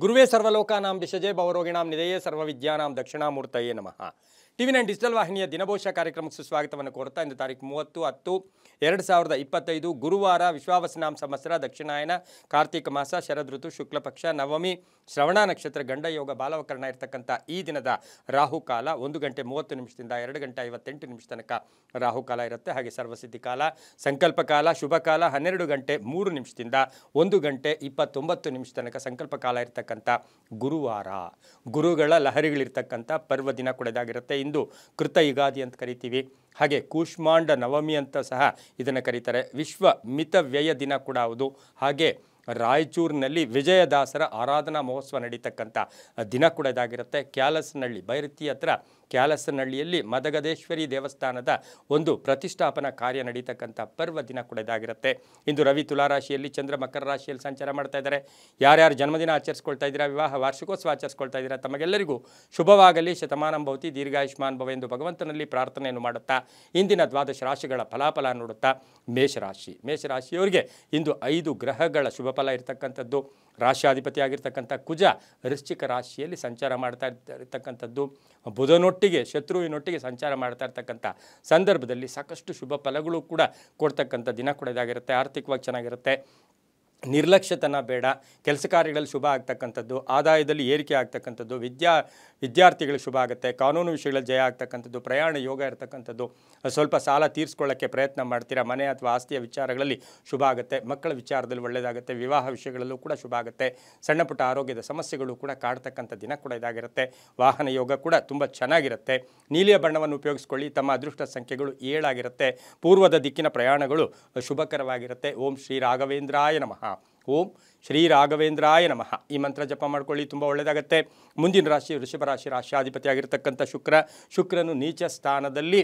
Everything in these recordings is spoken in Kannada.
ಗುರುವೇ ಸರ್ವಲೋಕಾನಾಂ ವಿಷಜೇ ಭವರೋಗಿಣಾಂ ನಿಧಯೇ ಸರ್ವವಿದ್ಯಾನಾಂ ದಕ್ಷಿಣಾಮೂರ್ತಯೇ ನಮಃ. ಟಿವಿ9 ಡಿಜಿಟಲ್ ವಾಹಿನಿಯ ದಿನಭೋಷ ಕಾರ್ಯಕ್ರಮಕ್ಕೆ ಸುಸ್ವಾಗತವನ್ನು ಕೋರುತ್ತಾ ಇಂದು ತಾರೀಕು 30/10/2025 ಗುರುವಾರ ವಿಶ್ವಾವಸುನಾಮ ಸಂವತ್ಸರ ದಕ್ಷಿಣಾಯನ ಕಾರ್ತಿಕ ಮಾಸ ಶರದ್ ಋತು ಶುಕ್ಲ ಪಕ್ಷ ನವಮಿ ಶ್ರವಣ ನಕ್ಷತ್ರ ಗಂಡ ಯೋಗ ಬಾಲವಕರಣ ಇರತಕ್ಕಂಥ ಈ ದಿನದ ರಾಹುಕಾಲ 1:30 ನಿಮಿಷದಿಂದ 2:58 ತನಕ ರಾಹುಕಾಲ ಇರುತ್ತೆ. ಹಾಗೆ ಸರ್ವಸಿದ್ಧಿ ಕಾಲ, ಸಂಕಲ್ಪ ಕಾಲ, ಶುಭ ಕಾಲ 12:03 ನಿಮಿಷದಿಂದ 1:29 ತನಕ ಸಂಕಲ್ಪ ಕಾಲ ಇರತಕ್ಕಂಥ ಗುರುವಾರ. ಗುರುಗಳ ಲಹರಿಗಳಿರ್ತಕ್ಕಂಥ ಪರ್ವ ದಿನ ಕೂಡದಾಗಿರುತ್ತೆ. ಇಂದು ಕೃತ ಯುಗಾದಿ ಅಂತ ಕರಿತೀವಿ. ಹಾಗೆ ಕೂಷ್ಮಾಂಡ ನವಮಿ ಅಂತ ಸಹ ಇದನ್ನು ಕರೀತಾರೆ. ವಿಶ್ವ ಮಿತವ್ಯಯ ದಿನ ಕೂಡ ಹೌದು. ಹಾಗೆ ರಾಯಚೂರಿನಲ್ಲಿ ವಿಜಯದಾಸರ ಆರಾಧನಾ ಮಹೋತ್ಸವ ನಡೀತಕ್ಕಂಥ ದಿನ ಕೂಡ ಇದಾಗಿರುತ್ತೆ. ಕ್ಯಾಲಸನಹಳ್ಳಿ ಬೈರತಿ ಹತ್ರ ಕ್ಯಾಲಸನಹಳ್ಳಿಯಲ್ಲಿ ಮದಗದೇಶ್ವರಿ ದೇವಸ್ಥಾನದ ಒಂದು ಪ್ರತಿಷ್ಠಾಪನಾ ಕಾರ್ಯ ನಡೀತಕ್ಕಂಥ ಪರ್ವ ದಿನ ಕೂಡ ಇದಾಗಿರುತ್ತೆ. ಇಂದು ರವಿ ತುಲಾರಾಶಿಯಲ್ಲಿ, ಚಂದ್ರ ಮಕರ ರಾಶಿಯಲ್ಲಿ ಸಂಚಾರ ಮಾಡ್ತಾ ಇದ್ದಾರೆ. ಯಾರ್ಯಾರು ಜನ್ಮದಿನ ಆಚರಿಸ್ಕೊಳ್ತಾ ಇದ್ದೀರಾ, ವಿವಾಹ ವಾರ್ಷಿಕೋತ್ಸವ ಆಚರಿಸ್ಕೊಳ್ತಾ ಇದ್ದೀರಾ, ತಮಗೆಲ್ಲರಿಗೂ ಶುಭವಾಗಲಿ, ಶತಮಾನಂ ಭವತಿ, ದೀರ್ಘಾಯುಷ್ಮಾನ್ ಭವ ಎಂದು ಭಗವಂತನಲ್ಲಿ ಪ್ರಾರ್ಥನೆಯನ್ನು ಮಾಡುತ್ತಾ ಇಂದಿನ ದ್ವಾದಶ ರಾಶಿಗಳ ಫಲಾಫಲ ನೋಡುತ್ತಾ ಮೇಷರಾಶಿಯವರಿಗೆ ಇಂದು 5 ಗ್ರಹಗಳ ಶುಭ ಫಲ ಇರತಕ್ಕಂಥದ್ದು. ರಾಶಿಯಾಧಿಪತಿ ಆಗಿರ್ತಕ್ಕಂಥ ಕುಜ ವೃಶ್ಚಿಕ ರಾಶಿಯಲ್ಲಿ ಸಂಚಾರ ಮಾಡ್ತಾ ಇರ್ತಕ್ಕಂಥದ್ದು. ಬುಧನೊಟ್ಟಿಗೆ ಶತ್ರುವಿನೊಟ್ಟಿಗೆ ಸಂಚಾರ ಮಾಡ್ತಾ ಇರ್ತಕ್ಕಂಥ ಸಂದರ್ಭದಲ್ಲಿ ಸಾಕಷ್ಟು ಶುಭ ಫಲಗಳು ಕೂಡ ಕೊಡ್ತಕ್ಕಂಥ ದಿನ ಕೂಡ ಇದಾಗಿರುತ್ತೆ. ಆರ್ಥಿಕವಾಗಿ ಚೆನ್ನಾಗಿರುತ್ತೆ. ನಿರ್ಲಕ್ಷ್ಯತನ ಬೇಡ. ಕೆಲಸ ಕಾರ್ಯಗಳಲ್ಲಿ ಶುಭ ಆಗ್ತಕ್ಕಂಥದ್ದು, ಆದಾಯದಲ್ಲಿ ಏರಿಕೆ ಆಗ್ತಕ್ಕಂಥದ್ದು, ವಿದ್ಯಾರ್ಥಿಗಳಿಗೆ ಶುಭ ಆಗುತ್ತೆ. ಕಾನೂನು ವಿಷಯಗಳಲ್ಲಿ ಜಯ ಆಗ್ತಕ್ಕಂಥದ್ದು, ಪ್ರಯಾಣ ಯೋಗ ಇರತಕ್ಕಂಥದ್ದು. ಸ್ವಲ್ಪ ಸಾಲ ತೀರಿಸ್ಕೊಳ್ಳೋಕ್ಕೆ ಪ್ರಯತ್ನ ಮಾಡ್ತೀರಾ. ಮನೆ ಅಥವಾ ಆಸ್ತಿಯ ವಿಚಾರಗಳಲ್ಲಿ ಶುಭ ಆಗುತ್ತೆ. ಮಕ್ಕಳ ವಿಚಾರದಲ್ಲಿ ಒಳ್ಳೆಯದಾಗುತ್ತೆ. ವಿವಾಹ ವಿಷಯಗಳಲ್ಲೂ ಕೂಡ ಶುಭ ಆಗುತ್ತೆ. ಸಣ್ಣ ಪುಟ್ಟ ಆರೋಗ್ಯದ ಸಮಸ್ಯೆಗಳು ಕೂಡ ಕಾಡ್ತಕ್ಕಂಥ ದಿನ ಕೂಡ ಇದಾಗಿರುತ್ತೆ. ವಾಹನ ಯೋಗ ಕೂಡ ತುಂಬ ಚೆನ್ನಾಗಿರುತ್ತೆ. ನೀಲಿಯ ಬಣ್ಣವನ್ನು ಉಪಯೋಗಿಸ್ಕೊಳ್ಳಿ. ತಮ್ಮ ಅದೃಷ್ಟ ಸಂಖ್ಯೆಗಳು 7 ಆಗಿರುತ್ತೆ. ಪೂರ್ವದ ದಿಕ್ಕಿನ ಪ್ರಯಾಣಗಳು ಶುಭಕರವಾಗಿರುತ್ತೆ. ಓಂ ಶ್ರೀ ರಾಘವೇಂದ್ರಾಯ ನಮಃ. ಓಂ ಶ್ರೀ ರಾಘವೇಂದ್ರಾಯ ನಮಃ ಈ ಮಂತ್ರ ಜಪ ಮಾಡ್ಕೊಳ್ಳಿ, ತುಂಬ ಒಳ್ಳೆಯದಾಗುತ್ತೆ. ಮುಂದಿನ ರಾಶಿ ವೃಷಭ ರಾಶಿ. ರಾಶಿಯಾಧಿಪತಿಯಾಗಿರ್ತಕ್ಕಂಥ ಶುಕ್ರನು ನೀಚ ಸ್ಥಾನದಲ್ಲಿ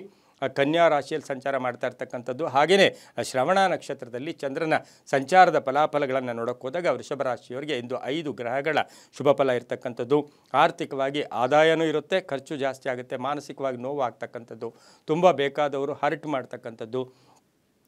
ಕನ್ಯಾ ರಾಶಿಯಲ್ಲಿ ಸಂಚಾರ ಮಾಡ್ತಾ ಇರ್ತಕ್ಕಂಥದ್ದು. ಹಾಗೆಯೇ ಶ್ರವಣ ನಕ್ಷತ್ರದಲ್ಲಿ ಚಂದ್ರನ ಸಂಚಾರದ ಫಲಾಫಲಗಳನ್ನು ನೋಡೋಕೆ ಹೋದಾಗ ವೃಷಭ ರಾಶಿಯವರಿಗೆ ಇಂದು 5 ಗ್ರಹಗಳ ಶುಭ ಫಲ ಇರತಕ್ಕಂಥದ್ದು. ಆರ್ಥಿಕವಾಗಿ ಆದಾಯನೂ ಇರುತ್ತೆ, ಖರ್ಚು ಜಾಸ್ತಿ ಆಗುತ್ತೆ. ಮಾನಸಿಕವಾಗಿ ನೋವು ಆಗ್ತಕ್ಕಂಥದ್ದು, ತುಂಬ ಬೇಕಾದವರು ಹರ್ಟ್ ಮಾಡ್ತಕ್ಕಂಥದ್ದು.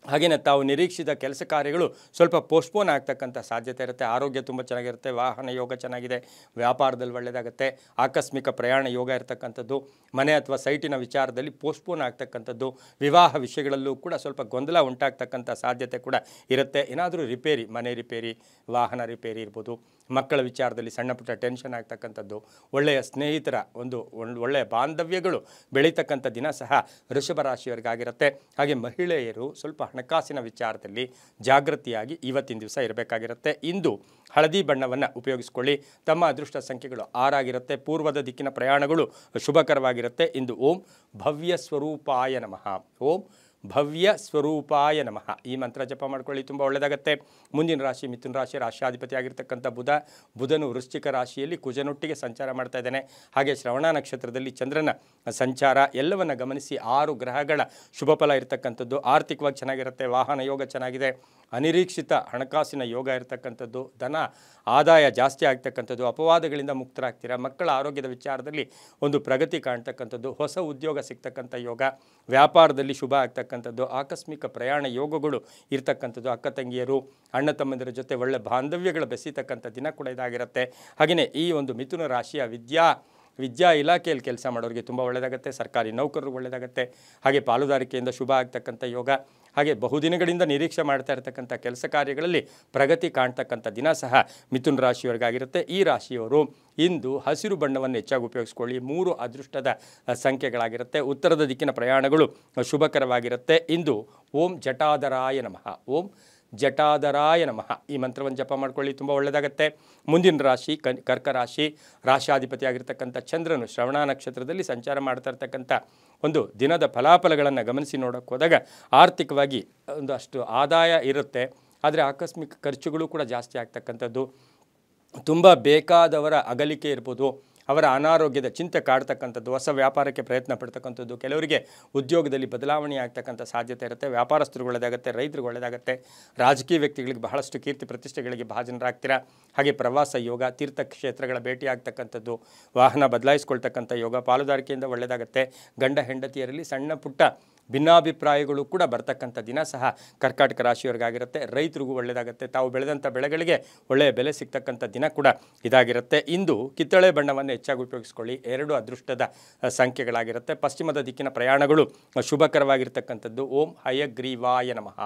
ಹಾಗೆಯೇ ತಾವು ನಿರೀಕ್ಷಿತ ಕೆಲಸ ಕಾರ್ಯಗಳು ಸ್ವಲ್ಪ ಪೋಸ್ಟ್ಪೋನ್ ಆಗ್ತಕ್ಕಂಥ ಸಾಧ್ಯತೆ ಇರುತ್ತೆ. ಆರೋಗ್ಯ ತುಂಬ ಚೆನ್ನಾಗಿರುತ್ತೆ. ವಾಹನ ಯೋಗ ಚೆನ್ನಾಗಿದೆ. ವ್ಯಾಪಾರದಲ್ಲಿ ಒಳ್ಳೆಯದಾಗುತ್ತೆ. ಆಕಸ್ಮಿಕ ಪ್ರಯಾಣ ಯೋಗ ಇರತಕ್ಕಂಥದ್ದು. ಮನೆ ಅಥವಾ ಸೈಟಿನ ವಿಚಾರದಲ್ಲಿ ಪೋಸ್ಟ್ಪೋನ್ ಆಗ್ತಕ್ಕಂಥದ್ದು. ವಿವಾಹ ವಿಷಯಗಳಲ್ಲೂ ಕೂಡ ಸ್ವಲ್ಪ ಗೊಂದಲ ಉಂಟಾಗ್ತಕ್ಕಂಥ ಸಾಧ್ಯತೆ ಕೂಡ ಇರುತ್ತೆ. ಏನಾದರೂ ರಿಪೇರಿ, ಮನೆ ರಿಪೇರಿ, ವಾಹನ ರಿಪೇರಿ ಇರ್ಬೋದು. ಮಕ್ಕಳ ವಿಚಾರದಲ್ಲಿ ಸಣ್ಣ ಪುಟ್ಟ ಟೆನ್ಷನ್ ಆಗ್ತಕ್ಕಂಥದ್ದು. ಒಳ್ಳೆಯ ಸ್ನೇಹಿತರ ಒಳ್ಳೆಯ ಬಾಂಧವ್ಯಗಳು ಬೆಳೀತಕ್ಕಂಥ ದಿನ ಸಹ ವೃಷಭ ರಾಶಿಯವರಿಗಾಗಿರುತ್ತೆ. ಹಾಗೆ ಮಹಿಳೆಯರು ಸ್ವಲ್ಪ ಹಣಕಾಸಿನ ವಿಚಾರದಲ್ಲಿ ಜಾಗೃತಿಯಾಗಿ ಇವತ್ತಿನ ದಿವಸ ಇರಬೇಕಾಗಿರುತ್ತೆ. ಇಂದು ಹಳದಿ ಬಣ್ಣವನ್ನು ಉಪಯೋಗಿಸಿಕೊಳ್ಳಿ. ತಮ್ಮ ಅದೃಷ್ಟ ಸಂಖ್ಯೆಗಳು 6 ಆಗಿರುತ್ತೆ. ಪೂರ್ವದ ದಿಕ್ಕಿನ ಪ್ರಯಾಣಗಳು ಶುಭಕರವಾಗಿರುತ್ತೆ. ಇಂದು ಓಂ ಭವ್ಯ ಸ್ವರೂಪಾಯ ನಮಃ. ಓಂ ಭವ್ಯ ಸ್ವರೂಪಾಯ ನಮಃ ಈ ಮಂತ್ರ ಜಪ ಮಾಡ್ಕೊಳ್ಳಿ, ತುಂಬ ಒಳ್ಳೆಯದಾಗುತ್ತೆ. ಮುಂದಿನ ರಾಶಿ ಮಿಥುನ ರಾಶಿ. ರಾಶಿಯಾಧಿಪತಿ ಆಗಿರ್ತಕ್ಕಂಥ ಬುಧನು ವೃಶ್ಚಿಕ ರಾಶಿಯಲ್ಲಿ ಕುಜನೊಟ್ಟಿಗೆ ಸಂಚಾರ ಮಾಡ್ತಾ ಇದ್ದಾನೆ. ಹಾಗೆ ಶ್ರವಣ ನಕ್ಷತ್ರದಲ್ಲಿ ಚಂದ್ರನ ಸಂಚಾರ ಎಲ್ಲವನ್ನು ಗಮನಿಸಿ 6 ಗ್ರಹಗಳ ಶುಭ ಫಲ ಇರತಕ್ಕಂಥದ್ದು. ಆರ್ಥಿಕವಾಗಿ ಚೆನ್ನಾಗಿರುತ್ತೆ. ವಾಹನ ಯೋಗ ಚೆನ್ನಾಗಿದೆ. ಅನಿರೀಕ್ಷಿತ ಹಣಕಾಸಿನ ಯೋಗ ಇರತಕ್ಕಂಥದ್ದು. ಧನ ಆದಾಯ ಜಾಸ್ತಿ ಆಗ್ತಕ್ಕಂಥದ್ದು. ಅಪವಾದಗಳಿಂದ ಮುಕ್ತರಾಗ್ತೀರಾ. ಮಕ್ಕಳ ಆರೋಗ್ಯದ ವಿಚಾರದಲ್ಲಿ ಒಂದು ಪ್ರಗತಿ ಕಾಣ್ತಕ್ಕಂಥದ್ದು. ಹೊಸ ಉದ್ಯೋಗ ಸಿಗ್ತಕ್ಕಂಥ ಯೋಗ. ವ್ಯಾಪಾರದಲ್ಲಿ ಶುಭ ಆಗ್ತಕ್ಕಂಥದ್ದು. ಆಕಸ್ಮಿಕ ಪ್ರಯಾಣ ಯೋಗಗಳು ಇರ್ತಕ್ಕಂಥದ್ದು. ಅಕ್ಕ ತಂಗಿಯರು, ಅಣ್ಣ ತಮ್ಮಂದಿರ ಜೊತೆ ಒಳ್ಳೆ ಬಾಂಧವ್ಯಗಳು ಬೆಸೀತಕ್ಕಂಥ ದಿನ ಕೂಡ ಇದಾಗಿರುತ್ತೆ. ಹಾಗೆಯೇ ಈ ಒಂದು ಮಿಥುನ ರಾಶಿಯ ವಿದ್ಯಾ ಇಲಾಖೆಯಲ್ಲಿ ಕೆಲಸ ಮಾಡೋರಿಗೆ ತುಂಬ ಒಳ್ಳೆಯದಾಗುತ್ತೆ. ಸರ್ಕಾರಿ ನೌಕರರು ಒಳ್ಳೆಯದಾಗುತ್ತೆ. ಹಾಗೆ ಪಾಲುದಾರಿಕೆಯಿಂದ ಶುಭ ಆಗ್ತಕ್ಕಂಥ ಯೋಗ. ಹಾಗೆ ಬಹುದಿನಗಳಿಂದ ನಿರೀಕ್ಷೆ ಮಾಡ್ತಾ ಇರತಕ್ಕಂಥ ಕೆಲಸ ಕಾರ್ಯಗಳಲ್ಲಿ ಪ್ರಗತಿ ಕಾಣ್ತಕ್ಕಂಥ ದಿನ ಸಹ ಮಿಥುನ ರಾಶಿಯವರಿಗಾಗಿರುತ್ತೆ. ಈ ರಾಶಿಯವರು ಇಂದು ಹಸಿರು ಬಣ್ಣವನ್ನು ಹೆಚ್ಚಾಗಿ ಉಪಯೋಗಿಸ್ಕೊಳ್ಳಿ. 3 ಅದೃಷ್ಟದ ಸಂಖ್ಯೆಗಳಾಗಿರುತ್ತೆ. ಉತ್ತರದ ದಿಕ್ಕಿನ ಪ್ರಯಾಣಗಳು ಶುಭಕರವಾಗಿರುತ್ತೆ. ಇಂದು ಓಂ ಜಟಾಧರಾಯ ನಮಃ. ಓಂ ಜಟಾಧರಾಯ ನಮಃ ಈ ಮಂತ್ರವನ್ನು ಜಪ ಮಾಡ್ಕೊಳ್ಳಿ, ತುಂಬ ಒಳ್ಳೆಯದಾಗುತ್ತೆ. ಮುಂದಿನ ರಾಶಿ ಕರ್ಕ ರಾಶಿ. ರಾಶಿಯಾಧಿಪತಿಯಾಗಿರ್ತಕ್ಕಂಥ ಚಂದ್ರನು ಶ್ರವಣ ನಕ್ಷತ್ರದಲ್ಲಿ ಸಂಚಾರ ಮಾಡ್ತಾ ಇರ್ತಕ್ಕಂಥ ಒಂದು ದಿನದ ಫಲಾಫಲಗಳನ್ನು ಗಮನಿಸಿ ನೋಡೋಕ್ಕೆ ಹೋದಾಗ ಆರ್ಥಿಕವಾಗಿ ಒಂದಷ್ಟು ಆದಾಯ ಇರುತ್ತೆ. ಆದರೆ ಆಕಸ್ಮಿಕ ಖರ್ಚುಗಳು ಕೂಡ ಜಾಸ್ತಿ ಆಗ್ತಕ್ಕಂಥದ್ದು. ತುಂಬ ಬೇಕಾದವರ ಅಗಲಿಕೆ ಇರ್ಬೋದು. ಅವರ ಅನಾರೋಗ್ಯದ ಚಿಂತೆ ಕಾಡ್ತಕ್ಕಂಥದ್ದು. ಹೊಸ ವ್ಯಾಪಾರಕ್ಕೆ ಪ್ರಯತ್ನ ಪಡ್ತಕ್ಕಂಥದ್ದು. ಕೆಲವರಿಗೆ ಉದ್ಯೋಗದಲ್ಲಿ ಬದಲಾವಣೆ ಆಗ್ತಕ್ಕಂಥ ಸಾಧ್ಯತೆ ಇರುತ್ತೆ. ವ್ಯಾಪಾರಸ್ಥರು ಒಳ್ಳೆಯದಾಗುತ್ತೆ. ರೈತರಿಗೆ ಒಳ್ಳೆಯದಾಗುತ್ತೆ. ರಾಜಕೀಯ ವ್ಯಕ್ತಿಗಳಿಗೆ ಬಹಳಷ್ಟು ಕೀರ್ತಿ ಪ್ರತಿಷ್ಠೆಗಳಿಗೆ ಭಾಜನರಾಗ್ತೀರಾ. ಹಾಗೆ ಪ್ರವಾಸ ಯೋಗ, ತೀರ್ಥಕ್ಷೇತ್ರಗಳ ಭೇಟಿ ಆಗ್ತಕ್ಕಂಥದ್ದು, ವಾಹನ ಬದಲಾಯಿಸ್ಕೊಳ್ತಕ್ಕಂಥ ಯೋಗ, ಪಾಲುದಾರಿಕೆಯಿಂದ ಒಳ್ಳೆಯದಾಗುತ್ತೆ. ಗಂಡ ಹೆಂಡತಿಯರಲ್ಲಿ ಸಣ್ಣ ಪುಟ್ಟ ಭಿನ್ನಾಭಿಪ್ರಾಯಗಳು ಕೂಡ ಬರ್ತಕ್ಕಂಥ ದಿನ ಸಹ ಕರ್ಕಾಟಕ ರಾಶಿಯವರಿಗಾಗಿರುತ್ತೆ. ರೈತರಿಗೂ ಒಳ್ಳೆಯದಾಗುತ್ತೆ. ತಾವು ಬೆಳೆದಂಥ ಬೆಳೆಗಳಿಗೆ ಒಳ್ಳೆಯ ಬೆಲೆ ಸಿಗ್ತಕ್ಕಂಥ ದಿನ ಕೂಡ ಇದಾಗಿರುತ್ತೆ. ಇಂದು ಕಿತ್ತಳೆ ಬಣ್ಣವನ್ನು ಹೆಚ್ಚಾಗಿ ಉಪಯೋಗಿಸ್ಕೊಳ್ಳಿ. 2 ಅದೃಷ್ಟದ ಸಂಖ್ಯೆಗಳಾಗಿರುತ್ತೆ. ಪಶ್ಚಿಮದ ದಿಕ್ಕಿನ ಪ್ರಯಾಣಗಳು ಶುಭಕರವಾಗಿರ್ತಕ್ಕಂಥದ್ದು. ಓಂ ಹಯಗ್ರೀವಾಯ ನಮಃ.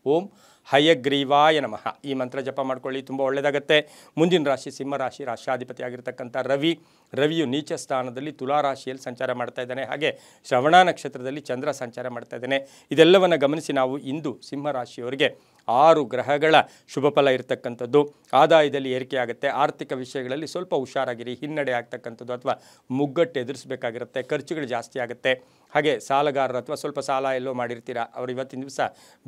ಓಂ ಹಯಗ್ರೀವಾಯ ನಮಃ ಈ ಮಂತ್ರ ಜಪ ಮಾಡ್ಕೊಳ್ಳಿ, ತುಂಬ ಒಳ್ಳೆಯದಾಗುತ್ತೆ. ಮುಂದಿನ ರಾಶಿ ಸಿಂಹರಾಶಿ. ರಾಷ್ಟ್ರಾಧಿಪತಿ ಆಗಿರ್ತಕ್ಕಂಥ ರವಿಯು ನೀಚ ಸ್ಥಾನದಲ್ಲಿ ತುಲಾ ರಾಶಿಯಲ್ಲಿ ಸಂಚಾರ ಮಾಡ್ತಾ ಇದ್ದಾನೆ. ಹಾಗೆ ಶ್ರವಣ ನಕ್ಷತ್ರದಲ್ಲಿ ಚಂದ್ರ ಸಂಚಾರ ಮಾಡ್ತಾ ಇದ್ದಾನೆ. ಇದೆಲ್ಲವನ್ನು ಗಮನಿಸಿ ನಾವು ಇಂದು ಸಿಂಹರಾಶಿಯವರಿಗೆ 6 ಗ್ರಹಗಳ ಶುಭ ಫಲ ಇರತಕ್ಕಂಥದ್ದು. ಆದಾಯದಲ್ಲಿ ಏರಿಕೆ ಆಗುತ್ತೆ. ಆರ್ಥಿಕ ವಿಷಯಗಳಲ್ಲಿ ಸ್ವಲ್ಪ ಹುಷಾರಾಗಿರಿ. ಹಿನ್ನಡೆ ಆಗ್ತಕ್ಕಂಥದ್ದು ಅಥವಾ ಮುಗ್ಗಟ್ಟು ಎದುರಿಸಬೇಕಾಗಿರುತ್ತೆ. ಖರ್ಚುಗಳು ಜಾಸ್ತಿ ಆಗುತ್ತೆ. ಹಾಗೆ ಸಾಲಗಾರರು ಅಥವಾ ಸ್ವಲ್ಪ ಸಾಲ ಎಲ್ಲೋ ಮಾಡಿರ್ತೀರ, ಅವರು ಇವತ್ತಿನ ದಿವಸ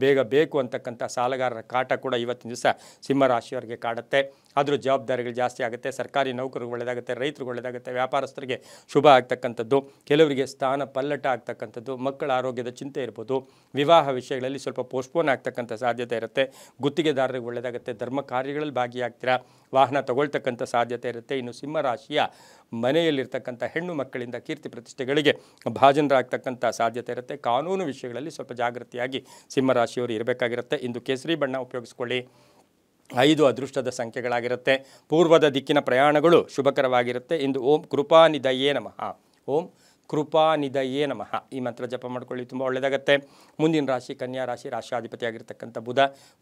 ಬೇಗ ಬೇಕು ಅಂತಕ್ಕಂಥ ಸಾಲಗಾರರ ಕಾಟ ಕೂಡ ಇವತ್ತಿನ ದಿವಸ ಸಿಂಹರಾಶಿಯವರಿಗೆ ಕಾಡುತ್ತೆ. ಆದರೂ ಜವಾಬ್ದಾರಿಗಳು ಜಾಸ್ತಿ ಆಗುತ್ತೆ. ಸರ್ಕಾರಿ ನೌಕರಿಗೆ ಒಳ್ಳೆಯದಾಗುತ್ತೆ, ರೈತರಿಗೆ ಒಳ್ಳೆಯದಾಗುತ್ತೆ, ವ್ಯಾಪಾರಸ್ಥರಿಗೆ ಶುಭ ಆಗ್ತಕ್ಕಂಥದ್ದು. ಕೆಲವರಿಗೆ ಸ್ಥಾನ ಪಲ್ಲಟ ಆಗ್ತಕ್ಕಂಥದ್ದು, ಮಕ್ಕಳ ಆರೋಗ್ಯದ ಚಿಂತೆ ಇರ್ಬೋದು. ವಿವಾಹ ವಿಷಯಗಳಲ್ಲಿ ಸ್ವಲ್ಪ ಪೋಸ್ಟ್ಪೋನ್ ಆಗ್ತಕ್ಕಂಥ ಸಾಧ್ಯತೆ ಇರುತ್ತೆ. ಗುತ್ತಿಗೆದಾರರಿಗೆ ಒಳ್ಳೆಯದಾಗುತ್ತೆ. ಧರ್ಮ ಕಾರ್ಯಗಳಲ್ಲಿ ಭಾಗಿಯಾಗ್ತೀರಾ. ವಾಹನ ತಗೊಳ್ತಕ್ಕಂಥ ಸಾಧ್ಯತೆ ಇರುತ್ತೆ. ಇನ್ನು ಸಿಂಹರಾಶಿಯ ಮನೆಯಲ್ಲಿರ್ತಕ್ಕಂಥ ಹೆಣ್ಣು ಮಕ್ಕಳಿಂದ ಕೀರ್ತಿ ಪ್ರತಿಷ್ಠೆಗಳಿಗೆ ಭಾಜನರಾಗ್ತಕ್ಕಂಥ ಸಾಧ್ಯತೆ ಇರುತ್ತೆ. ಕಾನೂನು ವಿಷಯಗಳಲ್ಲಿ ಸ್ವಲ್ಪ ಜಾಗೃತಿಯಾಗಿ ಸಿಂಹರಾಶಿಯವರು ಇರಬೇಕಾಗಿರುತ್ತೆ. ಇಂದು ಕೇಸರಿ ಬಣ್ಣ ಉಪಯೋಗಿಸ್ಕೊಳ್ಳಿ. 5 ಅದೃಷ್ಟದ ಸಂಖ್ಯೆಗಳಾಗಿರುತ್ತೆ. ಪೂರ್ವದ ದಿಕ್ಕಿನ ಪ್ರಯಾಣಗಳು ಶುಭಕರವಾಗಿರುತ್ತೆ. ಇಂದು ಓಂ ಕೃಪಾನಿಧಯೇ ನಮಃ. ಓಂ ಕೃಪಾನಿಧಯೇ ನಮಃ ಈ ಮಂತ್ರ ಜಪ ಮಾಡ್ಕೊಳ್ಳಿ, ತುಂಬ ಒಳ್ಳೆಯದಾಗುತ್ತೆ. ಮುಂದಿನ ರಾಶಿ ಕನ್ಯಾ ರಾಶಿ. ರಾಷ್ಟ್ರಾಧಿಪತಿಯಾಗಿರ್ತಕ್ಕಂಥ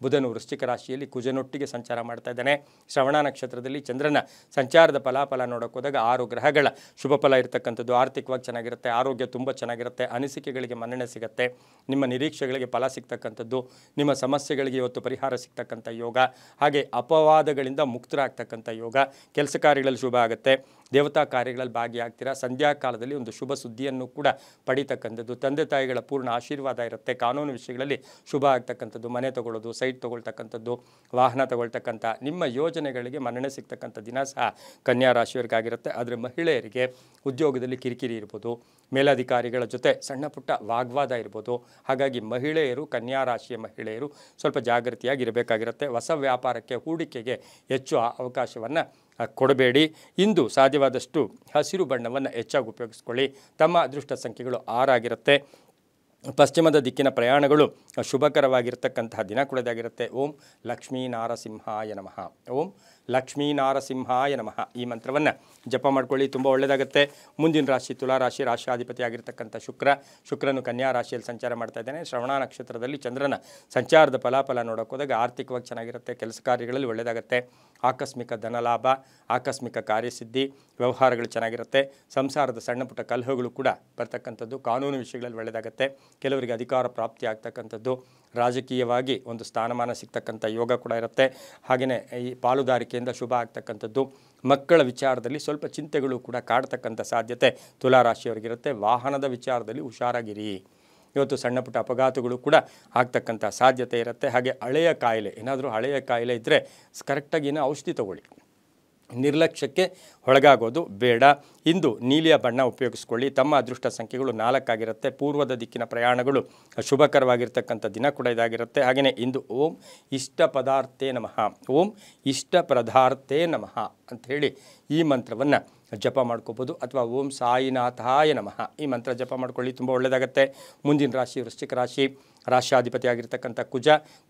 ಬುಧನು ವೃಶ್ಚಿಕ ರಾಶಿಯಲ್ಲಿ ಕುಜನೊಟ್ಟಿಗೆ ಸಂಚಾರ ಮಾಡ್ತಾ ಇದ್ದಾನೆ. ಶ್ರವಣ ನಕ್ಷತ್ರದಲ್ಲಿ ಚಂದ್ರನ ಸಂಚಾರದ ಫಲಾಫಲ ನೋಡೋಕೆ ಹೋದಾಗ 6 ಗ್ರಹಗಳ ಶುಭ ಫಲ ಇರತಕ್ಕಂಥದ್ದು. ಆರ್ಥಿಕವಾಗಿ ಚೆನ್ನಾಗಿರುತ್ತೆ. ಆರೋಗ್ಯ ತುಂಬ ಚೆನ್ನಾಗಿರುತ್ತೆ. ಅನಿಸಿಕೆಗಳಿಗೆ ಮನ್ನಣೆ ಸಿಗುತ್ತೆ. ನಿಮ್ಮ ನಿರೀಕ್ಷೆಗಳಿಗೆ ಫಲ ಸಿಗ್ತಕ್ಕಂಥದ್ದು. ನಿಮ್ಮ ಸಮಸ್ಯೆಗಳಿಗೆ ಇವತ್ತು ಪರಿಹಾರ ಸಿಗ್ತಕ್ಕಂಥ ಯೋಗ. ಹಾಗೆ ಅಪವಾದಗಳಿಂದ ಮುಕ್ತರಾಗ್ತಕ್ಕಂಥ ಯೋಗ. ಕೆಲಸ ಕಾರ್ಯಗಳಲ್ಲಿ ಶುಭ ಆಗುತ್ತೆ. ದೇವತಾ ಕಾರ್ಯಗಳಲ್ಲಿ ಭಾಗಿಯಾಗ್ತೀರಾ. ಸಂಧ್ಯಾ ಕಾಲದಲ್ಲಿ ಒಂದು ಶುಭ ಸುದ್ದಿಯನ್ನು ಕೂಡ ಪಡಿತಕ್ಕಂಥದ್ದು. ತಂದೆ ತಾಯಿಗಳ ಪೂರ್ಣ ಆಶೀರ್ವಾದ ಇರುತ್ತೆ. ಕಾನೂನು ವಿಷಯಗಳಲ್ಲಿ ಶುಭ ಆಗ್ತಕ್ಕಂಥದ್ದು. ಮನೆ ತಗೊಳ್ಳೋದು, ಸೈಟ್ ತಗೊಳ್ತಕ್ಕಂಥದ್ದು, ವಾಹನ ತಗೊಳ್ತಕ್ಕಂಥ ನಿಮ್ಮ ಯೋಜನೆಗಳಿಗೆ ಮನ್ನಣೆ ಸಿಗ್ತಕ್ಕಂಥ ದಿನ ಸಹ ಕನ್ಯಾ ರಾಶಿಯವರಿಗಾಗಿರುತ್ತೆ. ಆದರೆ ಮಹಿಳೆಯರಿಗೆ ಉದ್ಯೋಗದಲ್ಲಿ ಕಿರಿಕಿರಿ ಇರ್ಬೋದು, ಮೇಲಧಿಕಾರಿಗಳ ಜೊತೆ ಸಣ್ಣ ಪುಟ್ಟ ವಾಗ್ವಾದ ಇರ್ಬೋದು. ಹಾಗಾಗಿ ಮಹಿಳೆಯರು, ಕನ್ಯಾ ರಾಶಿಯ ಮಹಿಳೆಯರು ಸ್ವಲ್ಪ ಜಾಗೃತಿಯಾಗಿರಬೇಕಾಗಿರುತ್ತೆ. ಹೊಸ ವ್ಯಾಪಾರಕ್ಕೆ, ಹೂಡಿಕೆಗೆ ಹೆಚ್ಚು ಅವಕಾಶವನ್ನು ಕೊಡಬೇಡಿ. ಇಂದು ಸಾಧ್ಯವಾದಷ್ಟು ಹಸಿರು ಬಣ್ಣವನ್ನು ಹೆಚ್ಚಾಗಿ ಉಪಯೋಗಿಸ್ಕೊಳ್ಳಿ. ತಮ್ಮ ಅದೃಷ್ಟ ಸಂಖ್ಯೆಗಳು 6 ಆಗಿರುತ್ತೆ. ಪಶ್ಚಿಮದ ದಿಕ್ಕಿನ ಪ್ರಯಾಣಗಳು ಶುಭಕರವಾಗಿರ್ತಕ್ಕಂತಹ ದಿನ ಕೂಡದಾಗಿರುತ್ತೆ. ಓಂ ಲಕ್ಷ್ಮೀ ನಾರಸಿಂಹಾಯ ನಮಃ. ಓಂ ಲಕ್ಷ್ಮೀ ನಾರಸಿಂಹಾಯ ನಮಃ ಈ ಮಂತ್ರವನ್ನು ಜಪ ಮಾಡ್ಕೊಳ್ಳಿ, ತುಂಬ ಒಳ್ಳೆಯದಾಗುತ್ತೆ. ಮುಂದಿನ ರಾಶಿ ತುಲಾ ರಾಶಿ. ರಾಷ್ಟ್ರಾಧಿಪತಿ ಆಗಿರ್ತಕ್ಕಂಥ ಶುಕ್ರನು ಕನ್ಯಾ ರಾಶಿಯಲ್ಲಿ ಸಂಚಾರ ಮಾಡ್ತಾ ಇದ್ದಾನೆ. ಶ್ರವಣ ನಕ್ಷತ್ರದಲ್ಲಿ ಚಂದ್ರನ ಸಂಚಾರದ ಫಲಾಫಲ ನೋಡೋಕೆ ಹೋದಾಗ ಆರ್ಥಿಕವಾಗಿ ಚೆನ್ನಾಗಿರುತ್ತೆ. ಕೆಲಸ ಕಾರ್ಯಗಳಲ್ಲಿ ಒಳ್ಳೆಯದಾಗುತ್ತೆ. ಆಕಸ್ಮಿಕ ಧನಲಾಭ, ಆಕಸ್ಮಿಕ ಕಾರ್ಯಸಿದ್ಧಿ, ವ್ಯವಹಾರಗಳು ಚೆನ್ನಾಗಿರುತ್ತೆ. ಸಂಸಾರದ ಸಣ್ಣ ಪುಟ್ಟ ಕಲಹಗಳು ಕೂಡ ಬರ್ತಕ್ಕಂಥದ್ದು. ಕಾನೂನು ವಿಷಯಗಳಲ್ಲಿ ಒಳ್ಳೆಯದಾಗುತ್ತೆ. ಕೆಲವರಿಗೆ ಅಧಿಕಾರ ಪ್ರಾಪ್ತಿ ಆಗ್ತಕ್ಕಂಥದ್ದು. ರಾಜಕೀಯವಾಗಿ ಒಂದು ಸ್ಥಾನಮಾನ ಸಿಗ್ತಕ್ಕಂಥ ಯೋಗ ಕೂಡ ಇರುತ್ತೆ. ಹಾಗೆಯೇ ಈ ಪಾಲುದಾರಿಕೆಯಿಂದ ಶುಭ ಆಗ್ತಕ್ಕಂಥದ್ದು. ಮಕ್ಕಳ ವಿಚಾರದಲ್ಲಿ ಸ್ವಲ್ಪ ಚಿಂತೆಗಳು ಕೂಡ ಕಾಡ್ತಕ್ಕಂಥ ಸಾಧ್ಯತೆ ತುಲಾ ರಾಶಿಯವರಿಗಿರುತ್ತೆ. ವಾಹನದ ವಿಚಾರದಲ್ಲಿ ಹುಷಾರಾಗಿರಿ. ಇವತ್ತು ಸಣ್ಣ ಪುಟ್ಟ ಅಪಘಾತಗಳು ಕೂಡ ಆಗ್ತಕ್ಕಂಥ ಸಾಧ್ಯತೆ ಇರುತ್ತೆ. ಹಾಗೆ ಹಳೆಯ ಕಾಯಿಲೆ, ಏನಾದರೂ ಹಳೆಯ ಕಾಯಿಲೆ ಇದ್ದರೆ ಕರೆಕ್ಟಾಗಿ ಔಷಧಿ ತಗೊಳ್ಳಿ. ನಿರ್ಲಕ್ಷ್ಯಕ್ಕೆ ಒಳಗಾಗೋದು ಬೇಡ. ಇಂದು ನೀಲಿಯ ಬಣ್ಣ ಉಪಯೋಗಿಸ್ಕೊಳ್ಳಿ. ತಮ್ಮ ಅದೃಷ್ಟ ಸಂಖ್ಯೆಗಳು 4 ಆಗಿರುತ್ತೆ. ಪೂರ್ವದ ದಿಕ್ಕಿನ ಪ್ರಯಾಣಗಳು ಶುಭಕರವಾಗಿರ್ತಕ್ಕಂಥ ದಿನ ಕೂಡ ಇದಾಗಿರುತ್ತೆ. ಹಾಗೆಯೇ ಇಂದು ಓಂ ಇಷ್ಟ ಪದಾರ್ಥೇ ನಮಃ. ಓಂ ಇಷ್ಟ ಪದಾರ್ಥೇ ನಮಃ ಅಂಥೇಳಿ ಈ ಮಂತ್ರವನ್ನು ಜಪ ಮಾಡ್ಕೋಬೋದು. ಅಥವಾ ಓಂ ಸಾಯಿನಾಥಾಯ ನಮಃ ಈ ಮಂತ್ರ ಜಪ ಮಾಡ್ಕೊಳ್ಳಿ, ತುಂಬ ಒಳ್ಳೆಯದಾಗುತ್ತೆ. ಮುಂದಿನ ರಾಶಿ ವೃಶ್ಚಿಕ ರಾಶಿ. ರಾಷ್ಟ್ರಾಧಿಪತಿ ಆಗಿರ್ತಕ್ಕಂಥ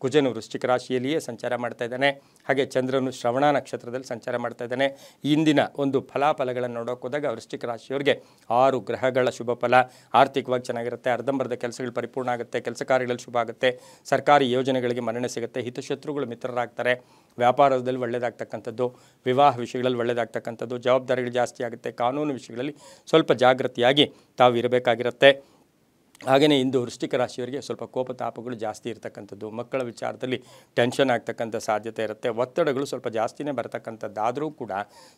ಕುಜನು ವೃಶ್ಚಿಕ ರಾಶಿಯಲ್ಲಿಯೇ ಸಂಚಾರ ಮಾಡ್ತಾ ಇದ್ದಾನೆ. ಹಾಗೆ ಚಂದ್ರನು ಶ್ರವಣ ನಕ್ಷತ್ರದಲ್ಲಿ ಸಂಚಾರ ಮಾಡ್ತಾ ಇದ್ದಾನೆ. ಇಂದಿನ ಒಂದು ಫಲಾಫಲಗಳನ್ನು ನೋಡೋಕೆ ಹೋದಾಗ ವೃಶ್ಚಿಕ ರಾಶಿಯವರಿಗೆ 6 ಗ್ರಹಗಳ ಶುಭ ಫಲ. ಆರ್ಥಿಕವಾಗಿ ಚೆನ್ನಾಗಿರುತ್ತೆ. ಅರ್ಧಂಬರ್ಧ ಕೆಲಸಗಳು ಪರಿಪೂರ್ಣ ಆಗುತ್ತೆ. ಕೆಲಸ ಕಾರ್ಯಗಳಲ್ಲಿ ಶುಭ ಆಗುತ್ತೆ. ಸರ್ಕಾರಿ ಯೋಜನೆಗಳಿಗೆ ಮನ್ನಣೆ ಸಿಗುತ್ತೆ. ಹಿತಶತ್ರುಗಳು ಮಿತ್ರರಾಗ್ತಾರೆ. ವ್ಯಾಪಾರದಲ್ಲಿ ಒಳ್ಳೆಯದಾಗ್ತಕ್ಕಂಥದ್ದು. ವಿವಾಹ ವಿಷಯಗಳಲ್ಲಿ ಒಳ್ಳೆಯದಾಗ್ತಕ್ಕಂಥದ್ದು. ಜವಾಬ್ದಾರಿಗಳು ಜಾಸ್ತಿ ಆಗುತ್ತೆ. ಕಾನೂನು ವಿಷಯಗಳಲ್ಲಿ ಸ್ವಲ್ಪ ಜಾಗೃತಿಯಾಗಿ ತಾವು ಇರಬೇಕಾಗಿರುತ್ತೆ. ಹಾಗೆಯೇ ಇಂದು ವೃಶ್ಚಿಕ ರಾಶಿಯವರಿಗೆ ಸ್ವಲ್ಪ ಕೋಪತಾಪಗಳು ಜಾಸ್ತಿ ಇರತಕ್ಕಂಥದ್ದು. ಮಕ್ಕಳ ವಿಚಾರದಲ್ಲಿ ಟೆನ್ಷನ್ ಆಗ್ತಕ್ಕಂಥ ಸಾಧ್ಯತೆ ಇರುತ್ತೆ. ಒತ್ತಡಗಳು ಸ್ವಲ್ಪ ಜಾಸ್ತಿನೇ ಬರತಕ್ಕಂಥದ್ದಾದರೂ ಕೂಡ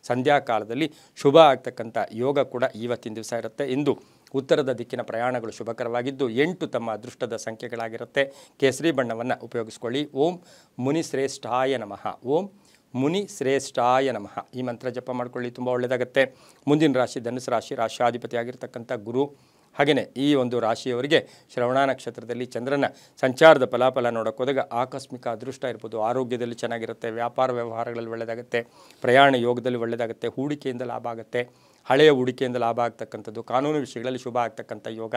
ಸಂಧ್ಯಾ ಕಾಲದಲ್ಲಿ ಶುಭ ಆಗ್ತಕ್ಕಂಥ ಯೋಗ ಕೂಡ ಇವತ್ತಿನ ದಿವಸ ಇರುತ್ತೆ. ಇಂದು ಉತ್ತರದ ದಿಕ್ಕಿನ ಪ್ರಯಾಣಗಳು ಶುಭಕರವಾಗಿದ್ದು 8 ತಮ್ಮ ಅದೃಷ್ಟದ ಸಂಖ್ಯೆಗಳಾಗಿರುತ್ತೆ. ಕೇಸರಿ ಬಣ್ಣವನ್ನು ಉಪಯೋಗಿಸ್ಕೊಳ್ಳಿ. ಓಂ ಮುನಿಶ್ರೇಷ್ಠಾಯ ನಮಃ. ಓಂ ಮುನಿಶ್ರೇಷ್ಠಾಯ ನಮಃ ಈ ಮಂತ್ರ ಜಪ ಮಾಡ್ಕೊಳ್ಳಿ, ತುಂಬ ಒಳ್ಳೆಯದಾಗುತ್ತೆ. ಮುಂದಿನ ರಾಶಿ ಧನುಸು ರಾಶಿ. ರಾಷ್ಟ್ರಾಧಿಪತಿ ಆಗಿರ್ತಕ್ಕಂಥ ಹಾಗೆಯೇ ಈ ಒಂದು ರಾಶಿಯವರಿಗೆ ಶ್ರವಣ ನಕ್ಷತ್ರದಲ್ಲಿ ಚಂದ್ರನ ಸಂಚಾರದ ಫಲಾಫಲ ನೋಡೋಕೆ ಹೋದಾಗ ಆಕಸ್ಮಿಕ ಅದೃಷ್ಟ ಇರ್ಬೋದು, ಆರೋಗ್ಯದಲ್ಲಿ ಚೆನ್ನಾಗಿರುತ್ತೆ, ವ್ಯಾಪಾರ ವ್ಯವಹಾರಗಳಲ್ಲಿ ಒಳ್ಳೆಯದಾಗುತ್ತೆ, ಪ್ರಯಾಣ ಯೋಗದಲ್ಲಿ ಒಳ್ಳೆಯದಾಗುತ್ತೆ, ಹೂಡಿಕೆಯಿಂದ ಲಾಭ ಆಗುತ್ತೆ, ಹಳೆಯ ಹೂಡಿಕೆಯಿಂದ ಲಾಭ ಆಗ್ತಕ್ಕಂಥದ್ದು, ಕಾನೂನು ವಿಷಯಗಳಲ್ಲಿ ಶುಭ ಆಗ್ತಕ್ಕಂಥ ಯೋಗ,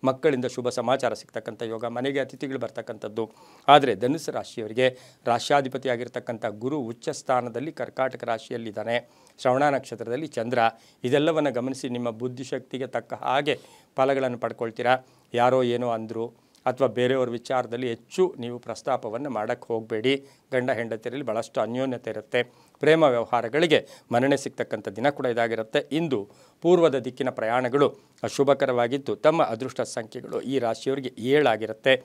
ಮಕ್ಕಳಿಂದ ಶುಭ ಸಮಾಚಾರ ಸಿಗ್ತಕ್ಕಂಥ ಯೋಗ, ಮನೆಗೆ ಅತಿಥಿಗಳು ಬರ್ತಕ್ಕಂಥದ್ದು. ಆದರೆ ಧನುಸ್ಸು ರಾಶಿಯವರಿಗೆ ರಾಶ್ಯಾಧಿಪತಿಯಾಗಿರ್ತಕ್ಕಂಥ ಗುರು ಉಚ್ಚ ಸ್ಥಾನದಲ್ಲಿ ಕರ್ಕಾಟಕ ರಾಶಿಯಲ್ಲಿದ್ದಾನೆ, ಶ್ರವಣ ನಕ್ಷತ್ರದಲ್ಲಿ ಚಂದ್ರ. ಇದೆಲ್ಲವನ್ನು ಗಮನಿಸಿ ನಿಮ್ಮ ಬುದ್ಧಿಶಕ್ತಿಗೆ ತಕ್ಕ ಹಾಗೆ ಫಲಗಳನ್ನು ಪಡ್ಕೊಳ್ತೀರಾ. ಯಾರೋ ಏನೋ ಅಂದರು ಅಥವಾ ಬೇರೆಯವ್ರ ವಿಚಾರದಲ್ಲಿ ಹೆಚ್ಚು ನೀವು ಪ್ರಸ್ತಾಪವನ್ನು ಮಾಡೋಕ್ಕೆ ಹೋಗಬೇಡಿ. ಗಂಡ ಹೆಂಡತಿಯರಲ್ಲಿ ಭಾಳಷ್ಟು ಅನ್ಯೋನ್ಯತೆ ಇರುತ್ತೆ. ಪ್ರೇಮ ವ್ಯವಹಾರಗಳಿಗೆ ಮನ್ನಣೆ ಸಿಗ್ತಕ್ಕಂಥ ದಿನ ಕೂಡ ಇದಾಗಿರುತ್ತೆ. ಇಂದು ಪೂರ್ವದ ದಿಕ್ಕಿನ ಪ್ರಯಾಣಗಳು ಶುಭಕರವಾಗಿದ್ದು ತಮ್ಮ ಅದೃಷ್ಟ ಸಂಖ್ಯೆಗಳು ಈ ರಾಶಿಯವರಿಗೆ 7 ಆಗಿರುತ್ತೆ.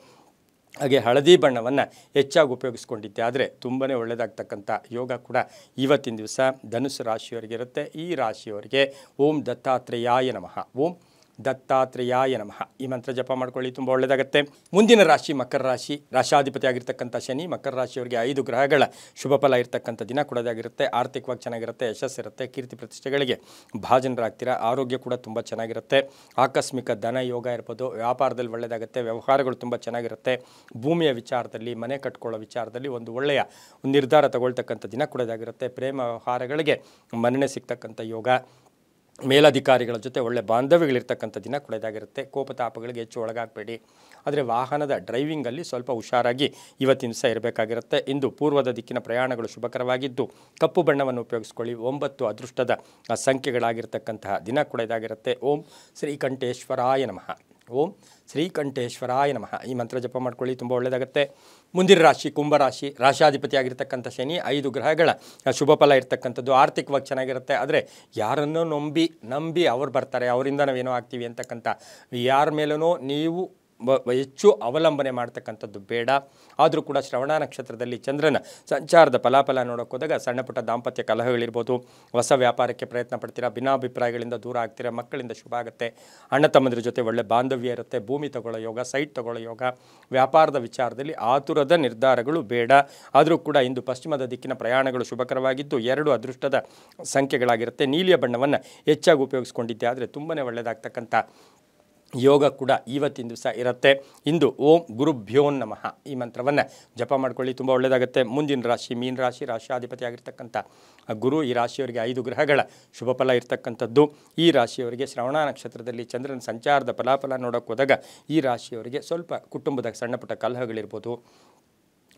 ಹಾಗೆ ಹಳದಿ ಬಣ್ಣವನ್ನು ಹೆಚ್ಚಾಗಿ ಉಪಯೋಗಿಸ್ಕೊಂಡಿದ್ದೆ ಆದರೆ ತುಂಬಾ ಒಳ್ಳೆಯದಾಗ್ತಕ್ಕಂಥ ಯೋಗ ಕೂಡ ಇವತ್ತಿನ ದಿವಸ ಧನುಸ್ಸು ರಾಶಿಯವರಿಗೆ ಇರುತ್ತೆ. ಈ ರಾಶಿಯವರಿಗೆ ಓಂ ದತ್ತಾತ್ರೇಯಾಯ ನಮಃ, ಓಂ ದತ್ತಾತ್ರೇಯಾಯ ನಮಃ ಈ ಮಂತ್ರ ಜಪ ಮಾಡ್ಕೊಳ್ಳಿ, ತುಂಬ ಒಳ್ಳೆಯದಾಗುತ್ತೆ. ಮುಂದಿನ ರಾಶಿ ಮಕರ ರಾಶಿ. ರಾಶಾಧಿಪತಿ ಆಗಿರ್ತಕ್ಕಂಥ ಶನಿ ಮಕರ ರಾಶಿಯವರಿಗೆ 5 ಗ್ರಹಗಳ ಶುಭ ಫಲ ಇರತಕ್ಕಂಥ ದಿನ ಕೂಡ ಇದಾಗಿರುತ್ತೆ. ಆರ್ಥಿಕವಾಗಿ ಚೆನ್ನಾಗಿರುತ್ತೆ, ಯಶಸ್ಸಿರುತ್ತೆ, ಕೀರ್ತಿ ಪ್ರತಿಷ್ಠೆಗಳಿಗೆ ಭಾಜನರಾಗ್ತೀರಾ. ಆರೋಗ್ಯ ಕೂಡ ತುಂಬ ಚೆನ್ನಾಗಿರುತ್ತೆ. ಆಕಸ್ಮಿಕ ಧನ ಯೋಗ ಇರ್ಬೋದು, ವ್ಯಾಪಾರದಲ್ಲಿ ಒಳ್ಳೆಯದಾಗುತ್ತೆ, ವ್ಯವಹಾರಗಳು ತುಂಬ ಚೆನ್ನಾಗಿರುತ್ತೆ. ಭೂಮಿಯ ವಿಚಾರದಲ್ಲಿ, ಮನೆ ಕಟ್ಕೊಳ್ಳೋ ವಿಚಾರದಲ್ಲಿ ಒಂದು ಒಳ್ಳೆಯ ನಿರ್ಧಾರ ತಗೊಳ್ತಕ್ಕಂಥ ದಿನ ಕೂಡ ಇದಾಗಿರುತ್ತೆ. ಪ್ರೇಮ ವ್ಯವಹಾರಗಳಿಗೆ ಮನ್ನಣೆ ಸಿಗ್ತಕ್ಕಂಥ ಯೋಗ, ಮೇಲಧಿಕಾರಿಗಳ ಜೊತೆ ಒಳ್ಳೆ ಬಾಂಧವ್ಯಗಳಿರ್ತಕ್ಕಂಥ ದಿನ ಕೂಡ ಇದಾಗಿರುತ್ತೆ. ಕೋಪತಾಪಗಳಿಗೆ ಹೆಚ್ಚು ಒಳಗಾಗಬೇಡಿ. ಆದರೆ ವಾಹನದ ಡ್ರೈವಿಂಗಲ್ಲಿ ಸ್ವಲ್ಪ ಹುಷಾರಾಗಿ ಇವತ್ತಿನ ದಿವಸ ಇರಬೇಕಾಗಿರುತ್ತೆ. ಇಂದು ಪೂರ್ವದ ದಿಕ್ಕಿನ ಪ್ರಯಾಣಗಳು ಶುಭಕರವಾಗಿದ್ದು ಕಪ್ಪು ಬಣ್ಣವನ್ನು ಉಪಯೋಗಿಸ್ಕೊಳ್ಳಿ. 9 ಅದೃಷ್ಟದ ಸಂಖ್ಯೆಗಳಾಗಿರ್ತಕ್ಕಂತಹ ದಿನ ಕೂಡ ಇದಾಗಿರುತ್ತೆ. ಓಂ ಶ್ರೀಕಂಠೇಶ್ವರಾಯ ನಮಃ, ಓಂ ಶ್ರೀಕಂಠೇಶ್ವರಾಯ ನಮಃ ಈ ಮಂತ್ರ ಜಪ ಮಾಡ್ಕೊಳ್ಳಿ, ತುಂಬ ಒಳ್ಳೆಯದಾಗುತ್ತೆ. ಮುಂದಿನ ರಾಶಿ ಕುಂಭರಾಶಿ. ರಾಶಾಧಿಪತಿ ಆಗಿರ್ತಕ್ಕಂಥ ಶನಿ 5 ಗ್ರಹಗಳ ಶುಭ ಫಲ ಇರ್ತಕ್ಕಂಥದ್ದು. ಆರ್ಥಿಕವಾಗಿ ಚೆನ್ನಾಗಿರುತ್ತೆ. ಆದರೆ ಯಾರನ್ನೋ ನಂಬಿ ಅವ್ರು ಬರ್ತಾರೆ, ಅವರಿಂದ ನಾವೇನೋ ಆಗ್ತೀವಿ ಅಂತಕ್ಕಂಥ ಯಾರ ಮೇಲೂ ನೀವು ಹೆಚ್ಚು ಅವಲಂಬನೆ ಮಾಡ್ತಕ್ಕಂಥದ್ದು ಬೇಡ. ಆದರೂ ಕೂಡ ಶ್ರವಣ ನಕ್ಷತ್ರದಲ್ಲಿ ಚಂದ್ರನ ಸಂಚಾರದ ಫಲಾಫಲ ನೋಡೋಕೆ ಹೋದಾಗ ಸಣ್ಣ ಪುಟ್ಟ ದಾಂಪತ್ಯ ಕಲಹಗಳಿರ್ಬೋದು, ಹೊಸ ವ್ಯಾಪಾರಕ್ಕೆ ಪ್ರಯತ್ನ ಪಡ್ತೀರಾ, ಭಿನ್ನಾಭಿಪ್ರಾಯಗಳಿಂದ ದೂರ ಆಗ್ತೀರಾ, ಮಕ್ಕಳಿಂದ ಶುಭ ಆಗುತ್ತೆ, ಅಣ್ಣ ತಮ್ಮಂದಿರ ಜೊತೆ ಒಳ್ಳೆ ಬಾಂಧವ್ಯ ಇರುತ್ತೆ, ಭೂಮಿ ತಗೊಳ್ಳೋ ಯೋಗ, ಸೈಟ್ ತಗೊಳ್ಳೋ ಯೋಗ. ವ್ಯಾಪಾರದ ವಿಚಾರದಲ್ಲಿ ಆತುರದ ನಿರ್ಧಾರಗಳು ಬೇಡ. ಆದರೂ ಕೂಡ ಇಂದು ಪಶ್ಚಿಮದ ದಿಕ್ಕಿನ ಪ್ರಯಾಣಗಳು ಶುಭಕರವಾಗಿದ್ದು 2 ಅದೃಷ್ಟದ ಸಂಖ್ಯೆಗಳಾಗಿರುತ್ತೆ. ನೀಲಿಯ ಬಣ್ಣವನ್ನು ಹೆಚ್ಚಾಗಿ ಉಪಯೋಗಿಸ್ಕೊಂಡಿದ್ದೆ ಆದರೆ ತುಂಬಾ ಒಳ್ಳೆಯದಾಗ್ತಕ್ಕಂಥ ಯೋಗ ಕೂಡ ಇವತ್ತಿನ ದಿವಸ ಇರುತ್ತೆ. ಇಂದು ಓಂ ಗುರುಭ್ಯೋ ನಮಃ ಈ ಮಂತ್ರವನ್ನು ಜಪ ಮಾಡ್ಕೊಳ್ಳಿ, ತುಂಬ ಒಳ್ಳೆಯದಾಗುತ್ತೆ. ಮುಂದಿನ ರಾಶಿ ಮೀನ ರಾಶಿ. ರಾಶಿಯಾಧಿಪತಿ ಆಗಿರ್ತಕ್ಕಂಥ ಗುರು ಈ ರಾಶಿಯವರಿಗೆ 5 ಗ್ರಹಗಳ ಶುಭ ಫಲ ಇರ್ತಕ್ಕಂಥದ್ದು. ಈ ರಾಶಿಯವರಿಗೆ ಶ್ರವಣ ನಕ್ಷತ್ರದಲ್ಲಿ ಚಂದ್ರನ ಸಂಚಾರದ ಫಲಾಫಲ ನೋಡೋಕೆ ಹೋದಾಗ ಈ ರಾಶಿಯವರಿಗೆ ಸ್ವಲ್ಪ ಕುಟುಂಬದ ಸಣ್ಣ ಪುಟ್ಟ ಕಲಹಗಳಿರ್ಬೋದು,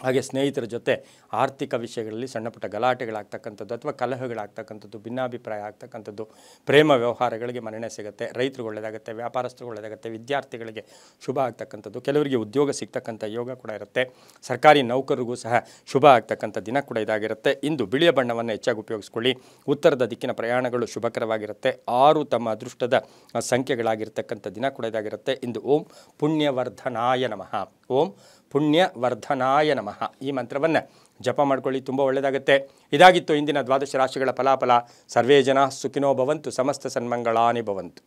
ಹಾಗೆ ಸ್ನೇಹಿತರ ಜೊತೆ ಆರ್ಥಿಕ ವಿಷಯಗಳಲ್ಲಿ ಸಣ್ಣ ಪುಟ್ಟ ಗಲಾಟೆಗಳಾಗ್ತಕ್ಕಂಥದ್ದು ಅಥವಾ ಕಲಹಗಳಾಗ್ತಕ್ಕಂಥದ್ದು, ಭಿನ್ನಾಭಿಪ್ರಾಯ ಆಗ್ತಕ್ಕಂಥದ್ದು. ಪ್ರೇಮ ವ್ಯವಹಾರಗಳಿಗೆ ಮನ್ನಣೆ ಸಿಗುತ್ತೆ, ರೈತರಿಗೆ ಒಳ್ಳೆಯದಾಗುತ್ತೆ, ವ್ಯಾಪಾರಸ್ಥರಿಗೆ ಒಳ್ಳೆಯದಾಗುತ್ತೆ, ವಿದ್ಯಾರ್ಥಿಗಳಿಗೆ ಶುಭ ಆಗ್ತಕ್ಕಂಥದ್ದು, ಕೆಲವರಿಗೆ ಉದ್ಯೋಗ ಸಿಗ್ತಕ್ಕಂಥ ಯೋಗ ಕೂಡ ಇರುತ್ತೆ. ಸರ್ಕಾರಿ ನೌಕರರಿಗೂ ಸಹ ಶುಭ ಆಗ್ತಕ್ಕಂಥ ದಿನ ಕೂಡ ಇದಾಗಿರುತ್ತೆ. ಇಂದು ಬಿಳಿಯ ಬಣ್ಣವನ್ನು ಹೆಚ್ಚಾಗಿ ಉಪಯೋಗಿಸ್ಕೊಳ್ಳಿ. ಉತ್ತರದ ದಿಕ್ಕಿನ ಪ್ರಯಾಣಗಳು ಶುಭಕರವಾಗಿರುತ್ತೆ. 6 ತಮ್ಮ ಅದೃಷ್ಟದ ಸಂಖ್ಯೆಗಳಾಗಿರ್ತಕ್ಕಂಥ ದಿನ ಕೂಡ ಇದಾಗಿರುತ್ತೆ. ಇಂದು ಓಂ ಪುಣ್ಯವರ್ಧನಾಯ ನಮಃ, ಓಂ ಪುಣ್ಯವರ್ಧನಾಯ ನಮಃ ಈ ಮಂತ್ರವನ್ನು ಜಪ ಮಾಡ್ಕೊಳ್ಳಿ, ತುಂಬ ಒಳ್ಳೆಯದಾಗುತ್ತೆ. ಇದಾಗಿತ್ತು ಇಂದಿನ 12 ರಾಶಿಗಳ ಫಲಾಫಲ. ಸರ್ವೇ ಜನ ಸುಖಿನೋ ಭವಂತು, ಸಮಸ್ತ ಸನ್ಮಂಗಳಾನಿ ಭವಂತು.